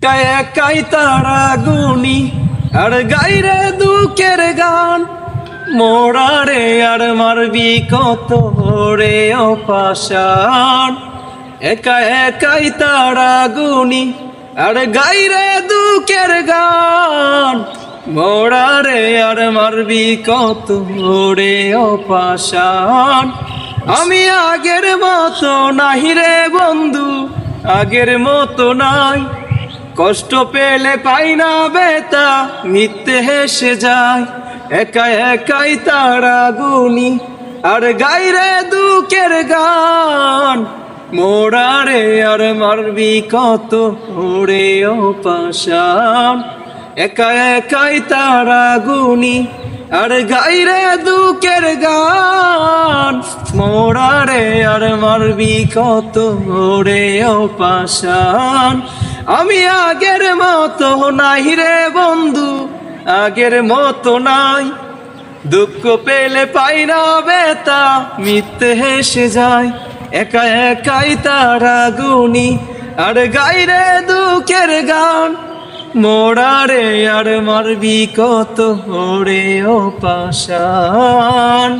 একাই তারা গুনি আর গাইরে দুঃখের গান মোরারে আর মারবি কত রে ও পাশান। একা একাই তারা গুনি আর গাইরে দুঃখের গান মোরারে আর মারবি কত রে ও পাশান। আমি আগের মতো নাহি রে বন্ধু, আগের মতো নাই। কষ্ট পেলে পাই না বেতা, মিথ্যে হেসে যায়। একা একাই তারা গুনি আর গাইরে দুঃখের গান মোরারে আর মারবি কত ওরে ও পাশান। একা একাই তারা গুনি আর গাইরে দুঃখের গান মোরারে আর মারবি কত ওরে ও পাশান। আমি আগের মতো নাই রে বন্ধু, আগের মতো নাই। দুঃখ পেলে পাই না বেতা, মিথ্যে হেসে যায়। একা একাই তারা গুনি আর গাইরে দুঃখের গান মোরারে আর মারবি কত ওরে ও পাশান।